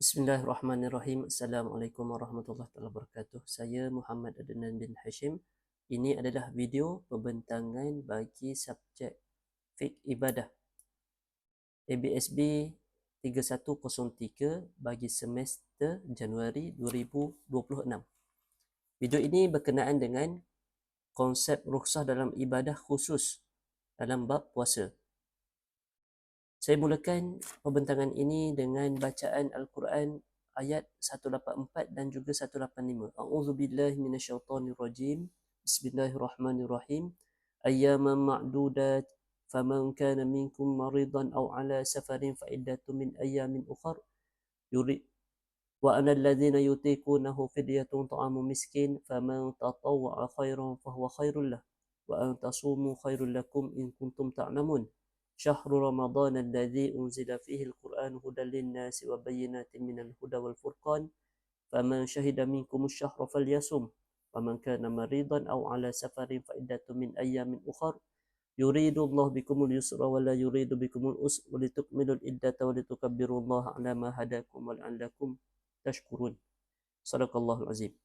Bismillahirrahmanirrahim. Assalamualaikum warahmatullahi wabarakatuh. Saya Muhammad Adnan bin Hashim. Ini adalah video pembentangan bagi subjek fiqh ibadah ABSB 3103 bagi semester Januari 2026. Video ini berkenaan dengan konsep rukhsah dalam ibadah khusus dalam bab puasa. Saya mulakan pembentangan ini dengan bacaan Al-Quran ayat 184 dan juga 185. A'udzubillahi minasyaitonirrajim. Bismillahirrahmanirrahim. Ayyaman ma'dudat faman kana minkum maridan aw ala safarin fa iddatun min ayyamin ukhar yurid wa anal ladzina yutiqunahu fidyatun ta'amu miskin faman tatawwa'a khairan fahuwa khairul lah wa an tasumu khairul lakum in kuntum ta'lamun. شهر رمضان الذي أنزل فيه القرآن هدى للناس وبينات من الهدى والفرقان فمن شهد منكم الشهر فليصم ومن كان مريضا أو على سفر فعدة من أيام أخر يريد الله بكم اليسر ولا يريد بكم العسر ولتكملوا العدة ولتكبروا الله على ما هداكم ولعلكم تشكرون. Sadaqallahul Azim.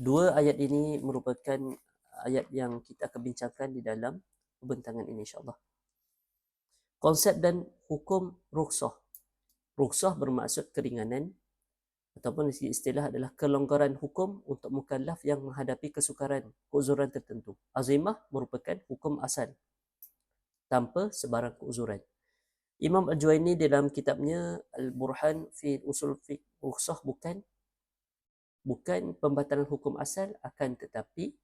Dua ayat ini merupakan ayat yang kita akan bincangkan di dalam pembentangan ini insyaAllah. Konsep dan hukum rukhsah. Rukhsah bermaksud keringanan ataupun istilah adalah kelonggaran hukum untuk mukallaf yang menghadapi kesukaran, keuzuran tertentu. Azimah merupakan hukum asal tanpa sebarang keuzuran. Imam Al-Juwaini dalam kitabnya Al-Burhan fi Usul Fiqh, rukhsah bukan pembatalan hukum asal, akan tetapi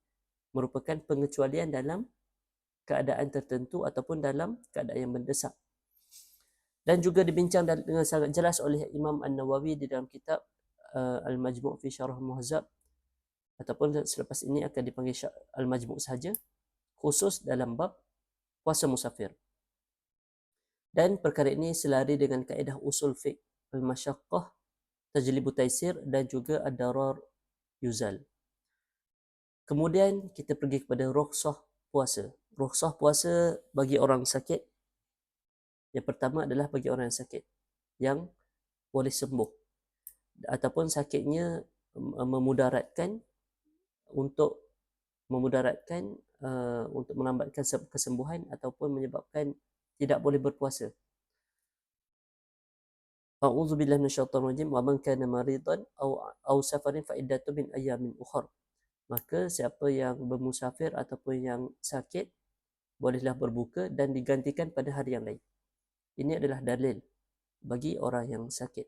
merupakan pengecualian dalam keadaan tertentu ataupun dalam keadaan yang mendesak. Dan juga dibincang dengan sangat jelas oleh Imam An-Nawawi di dalam kitab Al-Majmu' fi Syarah Muhzab, ataupun selepas ini akan dipanggil Al-Majmu' sahaja, khusus dalam bab puasa musafir. Dan perkara ini selari dengan kaedah usul fiqh al-masyaqqah tajlibu taisir dan juga ad-darar yuzal. Kemudian kita pergi kepada rukhsah puasa. Rukhsah puasa bagi orang sakit. Yang pertama adalah bagi orang yang sakit yang boleh sembuh ataupun sakitnya memudaratkan untuk melambatkan kesembuhan ataupun menyebabkan tidak boleh berpuasa. A'udzubillahi minasyaitonir rajim. Wa man kana maridan aw safarin fa iddatun min ayyamin ukhra. Maka siapa yang bermusafir ataupun yang sakit bolehlah berbuka dan digantikan pada hari yang lain. Ini adalah dalil bagi orang yang sakit.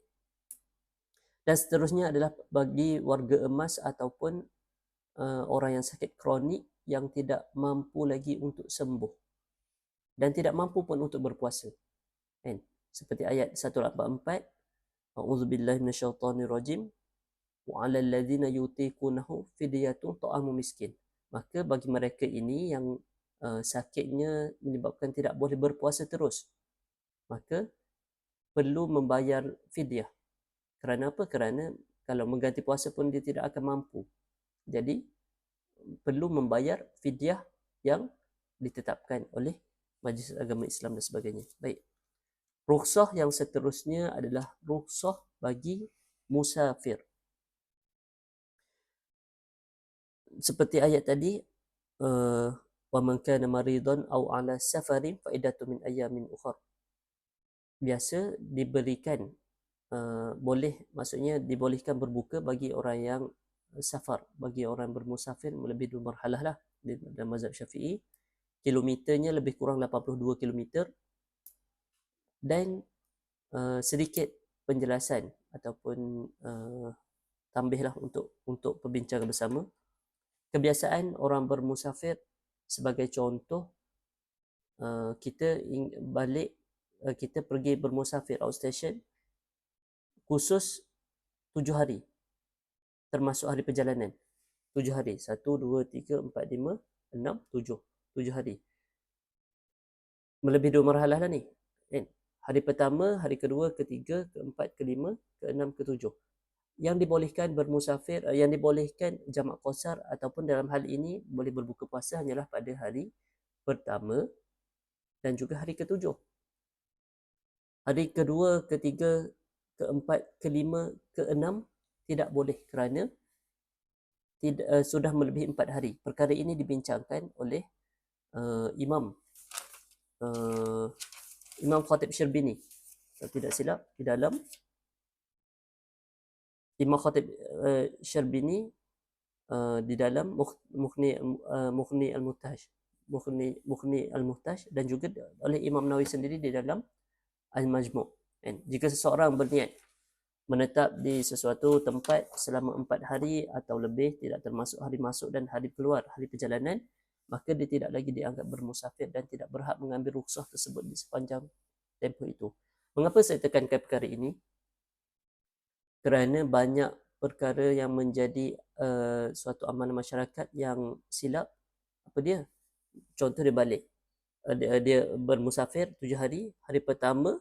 Dan seterusnya adalah bagi warga emas ataupun orang yang sakit kronik yang tidak mampu lagi untuk sembuh dan tidak mampu pun untuk berpuasa. Kan? Seperti ayat 184, A'udzubillahi minasyaitonir rajim wa 'alal ladzina yutiqunahu fidyatun ta'amu miskin. Maka bagi mereka ini yang sakitnya menyebabkan tidak boleh berpuasa terus, maka perlu membayar fidyah. Kerana apa? Kerana kalau mengganti puasa pun dia tidak akan mampu. Jadi perlu membayar fidyah yang ditetapkan oleh Majlis Agama Islam dan sebagainya. Baik. Rukhsah yang seterusnya adalah rukhsah bagi musafir. Seperti ayat tadi, wa man kana maridan aw ala safarin fa iddatun min ayyamin ukhra. Biasa diberikan maksudnya dibolehkan berbuka bagi orang yang safar, bagi orang bermusafir lebih dua marhalah lah dalam mazhab Syafi'i. Kilometernya lebih kurang 82 kilometer. Dan sedikit penjelasan ataupun tambihlah untuk perbincangan bersama. Kebiasaan orang bermusafir, sebagai contoh, kita pergi bermusafir outstation khusus 7 hari, termasuk hari perjalanan. 7 hari, 1, 2, 3, 4, 5, 6, 7. 7 hari. Melebihi 2 marhalah lah ni. Hari pertama, hari kedua, ketiga, keempat, kelima, keenam, ketujuh. Yang dibolehkan bermusafir, yang dibolehkan jamak qasar ataupun dalam hal ini boleh berbuka puasa hanyalah pada hari pertama dan juga hari ketujuh. Hari kedua, ketiga, keempat, kelima, keenam tidak boleh kerana sudah melebihi 4 hari. Perkara ini dibincangkan oleh Imam Khatib Syirbini, kalau tidak silap, di dalam Imam Khatib Syirbini di dalam Mughni Al-Muhtaj dan juga oleh Imam Nawawi sendiri di dalam Al-Majmu'. Jika seseorang berniat menetap di sesuatu tempat selama 4 hari atau lebih, tidak termasuk hari masuk dan hari keluar, hari perjalanan, maka dia tidak lagi dianggap bermusafir dan tidak berhak mengambil rukhsah tersebut di sepanjang tempoh itu. Mengapa saya tekankan perkara ini? Kerana banyak perkara yang menjadi suatu amalan masyarakat yang silap. Apa dia? Contoh dia balik. Dia bermusafir 7 hari. Hari pertama,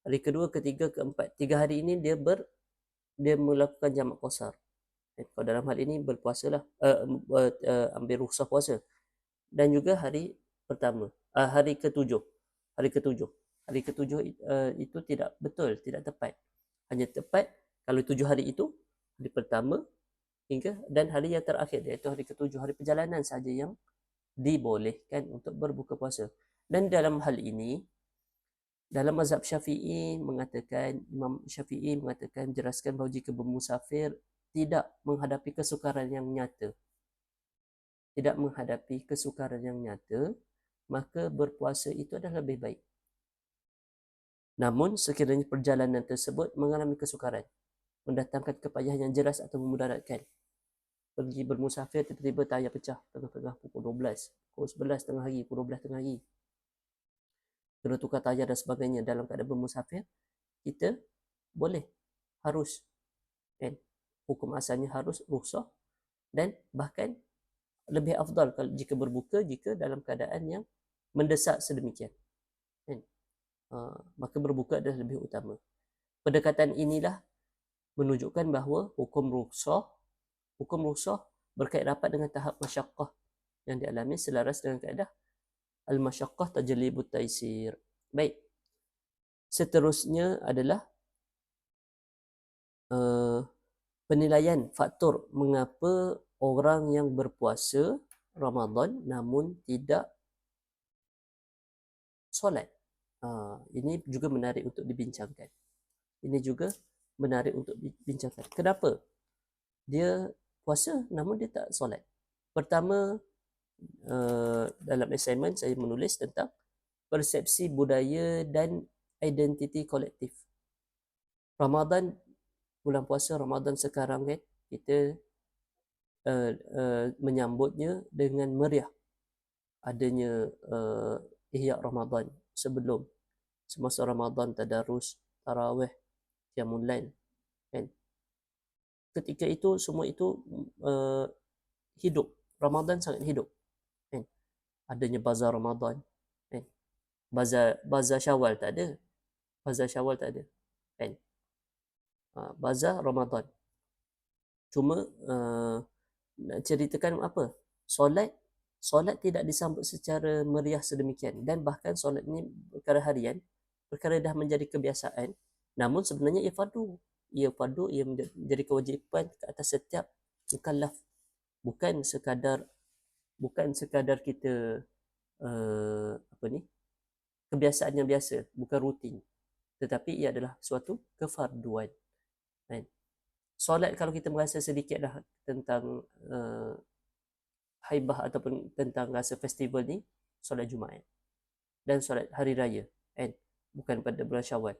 hari kedua, ketiga, keempat. 3 hari ini dia melakukan jamak qasar. Kalau dalam hal ini berpuasalah, ambil rukhsah puasa. Dan juga hari pertama, hari ketujuh. Hari ketujuh itu tidak betul, tidak tepat. Hanya tepat kalau 7 hari itu, hari pertama hingga dan hari yang terakhir, iaitu hari ketujuh, hari perjalanan saja yang dibolehkan untuk berbuka puasa. Dan dalam hal ini, dalam mazhab Syafi'i mengatakan, Imam Syafi'i mengatakan, jelaskan bahawa jika bermusafir tidak menghadapi kesukaran yang nyata, maka berpuasa itu adalah lebih baik. Namun sekiranya perjalanan tersebut mengalami kesukaran, mendatangkan kepayahan yang jelas atau memudaratkan, pergi bermusafir tiba-tiba tayar pecah tengah-tengah pukul 12, pukul 11 tengah hari, pukul 12 tengah hari, kena tukar tayar dan sebagainya, dalam keadaan bermusafir, kita boleh, harus, hukum asalnya harus rukhsah, dan bahkan lebih afdal kalau jika berbuka, jika dalam keadaan yang mendesak sedemikian, maka berbuka adalah lebih utama. Pendekatan inilah menunjukkan bahawa hukum rukhsah berkait rapat dengan tahap masyaqqah yang dialami, selaras dengan kaedah al-masyaqqah tajlibut taisir. Baik. Seterusnya adalah penilaian faktor mengapa orang yang berpuasa Ramadan namun tidak solat. Ini juga menarik untuk dibincangkan. Kenapa dia puasa namun dia tak solat? Pertama, dalam assignment saya menulis tentang persepsi budaya dan identiti kolektif. Ramadan, bulan puasa Ramadan sekarang kan, kita menyambutnya dengan meriah. Adanya Ihya Ramadan sebelum, semasa Ramadan, tadarus, tarawih, qiyamul lail, kan. Ketika itu semua itu hidup. Ramadan sangat hidup, kan. Adanya bazar Ramadan, kan. Bazar Syawal tak ada. Kan. Bazar Ramadan. Cuma nak ceritakan apa? Solat tidak disambut secara meriah sedemikian, dan bahkan solat ini perkara harian, perkara dah menjadi kebiasaan. Namun sebenarnya ia fardu, ia menjadi kewajipan ke atas setiap mukallaf. Bukan sekadar kita kebiasaan yang biasa, bukan rutin, tetapi ia adalah suatu kefarduan. Solat, kalau kita merasa sedikit dah tentang haibah ataupun tentang rasa festival ni, solat Jumaat dan solat hari raya, bukan pada bulan Syawal,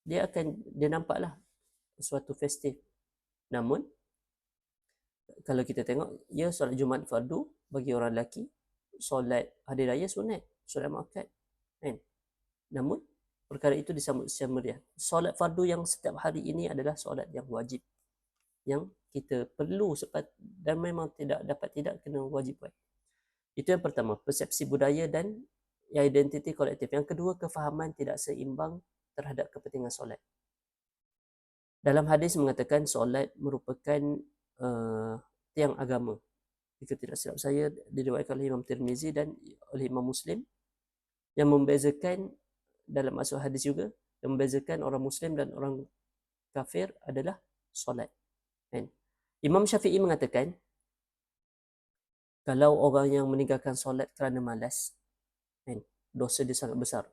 dia nampaklah suatu festif. Namun kalau kita tengok, ya, solat Jumaat fardu bagi orang lelaki, solat hari raya sunat, solat muakkad, namun perkara itu disambut secara meriah. Solat fardu yang setiap hari ini adalah solat yang wajib, yang kita perlu dan memang tidak kena wajib buat. Itu yang pertama, persepsi budaya dan identiti kolektif. Yang kedua, kefahaman tidak seimbang terhadap kepentingan solat. Dalam hadis mengatakan solat merupakan tiang agama. Jika tidak silap saya, diriwayatkan oleh Imam Tirmizi dan oleh Imam Muslim, yang membezakan dalam masuk hadis juga, Yang membezakan orang Muslim dan orang kafir adalah solat. Kan? Imam Syafi'i mengatakan, kalau orang yang meninggalkan solat kerana malas, kan, dosa dia sangat besar.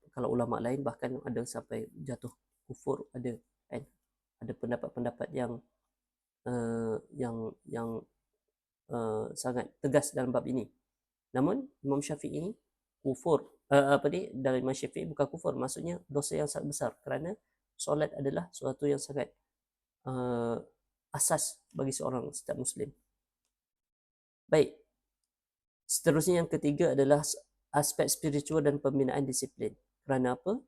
Kalau ulama lain bahkan ada sampai jatuh kufur, ada, kan? Ada pendapat-pendapat yang sangat tegas dalam bab ini. Namun Imam Syafi'i kufur, dari Imam Syafi'i bukan kufur, maksudnya dosa yang sangat besar, kerana solat adalah sesuatu yang sangat asas bagi seorang setiap Muslim. Baik, seterusnya yang ketiga adalah aspek spiritual dan pembinaan disiplin. Kerana apa?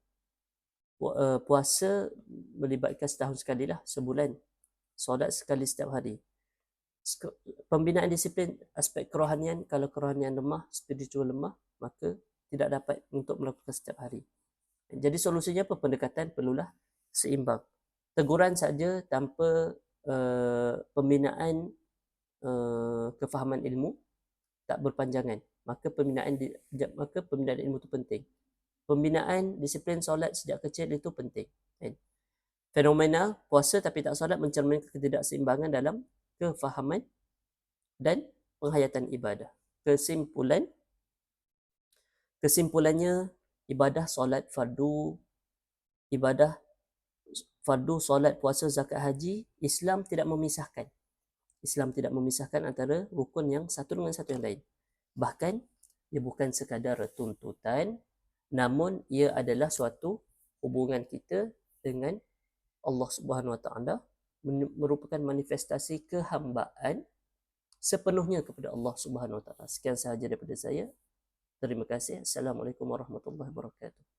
Puasa melibatkan setahun sekali lah, sebulan. Solat sekali setiap hari. Pembinaan disiplin aspek kerohanian, kalau kerohanian lemah, spiritual lemah, maka tidak dapat untuk melakukan setiap hari. Jadi solusinya apa? Pendekatan perlulah seimbang. Teguran saja tanpa pembinaan kefahaman ilmu tak berpanjangan. Maka pembinaan ilmu itu penting. Pembinaan disiplin solat sejak kecil itu penting. Fenomena puasa tapi tak solat mencerminkan ketidakseimbangan dalam kefahaman dan penghayatan ibadah. Kesimpulannya, ibadah solat fardu, solat, puasa, zakat, haji, Islam tidak memisahkan. Islam tidak memisahkan antara rukun yang satu dengan satu yang lain. Bahkan, ia bukan sekadar tuntutan, namun ia adalah suatu hubungan kita dengan Allah Subhanahu Wa Taala, merupakan manifestasi kehambaan sepenuhnya kepada Allah Subhanahu Wa Taala. Sekian sahaja daripada saya. Terima kasih. Assalamualaikum warahmatullahi wabarakatuh.